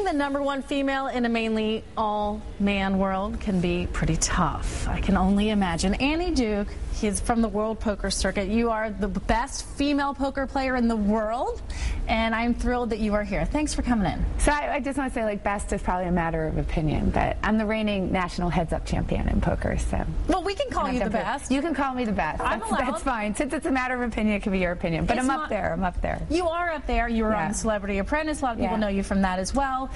the #1 female in a mainly all-man world can be pretty tough. I can only imagine. Annie Duke, she's from the World Poker Circuit. You are the best female poker player in the world, and I'm thrilled that you are here. Thanks for coming in. So I just want to say, like, best is probably a matter of opinion, but I'm the reigning national heads-up champion in poker, so. Well, we can call you the best. You can call me the best. That's fine. Since it's a matter of opinion, it can be your opinion. But I'm up there. You are up there. You were on Celebrity Apprentice. A lot of people know you from that as well.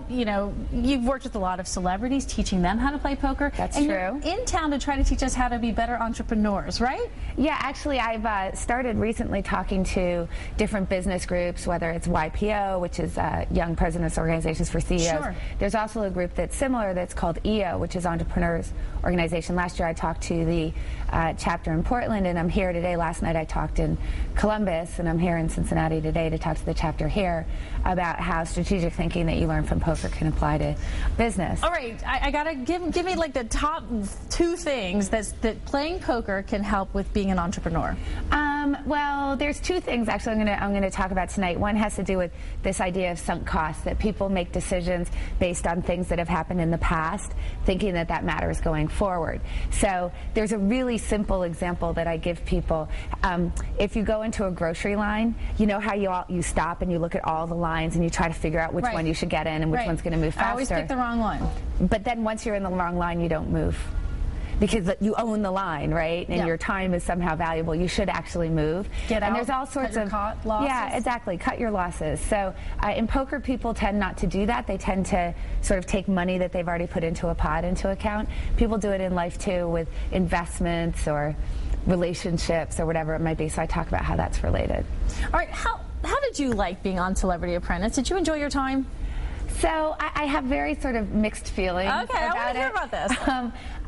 You know, you've worked with a lot of celebrities, teaching them how to play poker. That's and true. You're in town to try to teach us how to be better entrepreneurs, right? Yeah, actually, I've started recently talking to different business groups, whether it's YPO, which is Young Presidents Organizations for CEOs. Sure. There's also a group that's similar that's called EO, which is Entrepreneurs Organization. Last year I talked to the chapter in Portland, and I'm here today. Last night I talked in Columbus, and I'm here in Cincinnati today to talk to the chapter here about how strategic thinking that you learn from poker can apply to business. All right, I gotta give me like the top 2 things that playing poker can help with being an entrepreneur. Well, there's 2 things actually I'm gonna talk about tonight. One has to do with this idea of sunk costs, that people make decisions based on things that have happened in the past, thinking that that matters going forward. So there's a really simple example that I give people. If you go into a grocery line, you know how you stop and you look at all the lines and you try to figure out which one you should get in and which one's going to move faster. I always pick the wrong one. But then once you're in the wrong line, you don't move, because you own the line, right? And your time is somehow valuable. You should actually move. Get out. And there's all sorts of losses. Yeah, exactly. Cut your losses. So in poker, people tend not to do that. They tend to sort of take money that they've already put into a pot into account. People do it in life too, with investments or relationships or whatever it might be. So I talk about how that's related. All right. How did you like being on Celebrity Apprentice? Did you enjoy your time? So I have very sort of mixed feelings about it. Okay, I want to hear about this.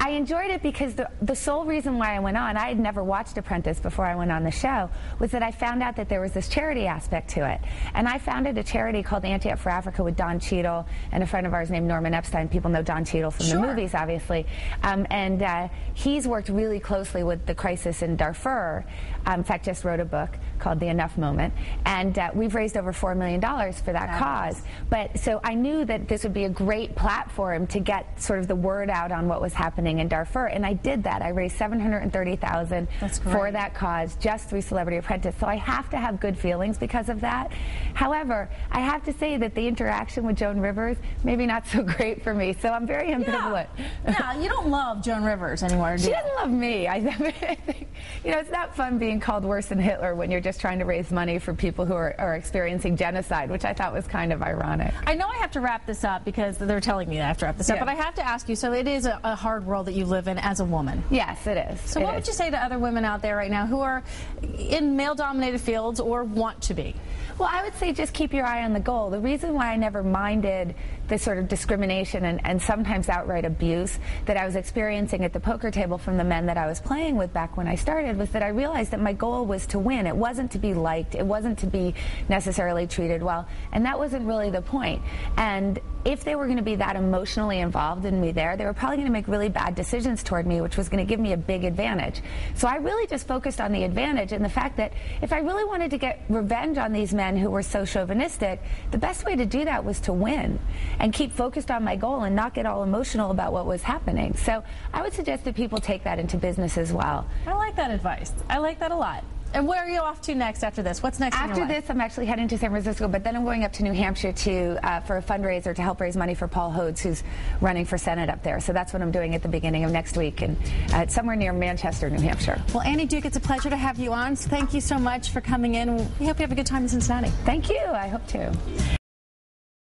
I enjoyed it because the sole reason why I went on, I had never watched Apprentice before I went on the show, was that I found out that there was this charity aspect to it. And I founded a charity called Ante Up for Africa with Don Cheadle and a friend of ours named Norman Epstein. People know Don Cheadle from the movies, obviously. And he's worked really closely with the crisis in Darfur. In fact, just wrote a book called The Enough Moment. And we've raised over $4 million for that cause. But so I knew that this would be a great platform to get sort of the word out on what was happening in Darfur, and I did that. I raised $730,000 for that cause just through Celebrity Apprentice. So I have to have good feelings because of that. However, I have to say that the interaction with Joan Rivers, maybe not so great for me. So I'm very ambivalent. Yeah, you don't love Joan Rivers anymore, do you? She doesn't love me. I think, you know, it's not fun being called worse than Hitler when you're just trying to raise money for people who are experiencing genocide, which I thought was kind of ironic. I know I have to wrap this up because they're telling me I have to wrap this up, but I have to ask you, so it is a hard world that you live in as a woman. Yes, it is. So what would you say to other women out there right now who are in male-dominated fields or want to be? Well, I would say just keep your eye on the goal. The reason why I never minded this sort of discrimination and sometimes outright abuse that I was experiencing at the poker table from the men that I was playing with back when I started was that I realized that my goal was to win. It wasn't to be liked. It wasn't to be necessarily treated well. And that wasn't really the point. And if they were going to be that emotionally involved in me there, they were probably going to make really bad decisions toward me, which was going to give me a big advantage. So I really just focused on the advantage and the fact that if I really wanted to get revenge on these men who were so chauvinistic, the best way to do that was to win and keep focused on my goal and not get all emotional about what was happening. So I would suggest that people take that into business as well. I like that advice. I like that a lot. And where are you off to next after this? What's next in your life? After this, I'm actually heading to San Francisco, but then I'm going up to New Hampshire for a fundraiser to help raise money for Paul Hodes, who's running for Senate up there. So that's what I'm doing at the beginning of next week, and it's somewhere near Manchester, New Hampshire. Well, Annie Duke, it's a pleasure to have you on. So thank you so much for coming in. We hope you have a good time in Cincinnati. Thank you. I hope to.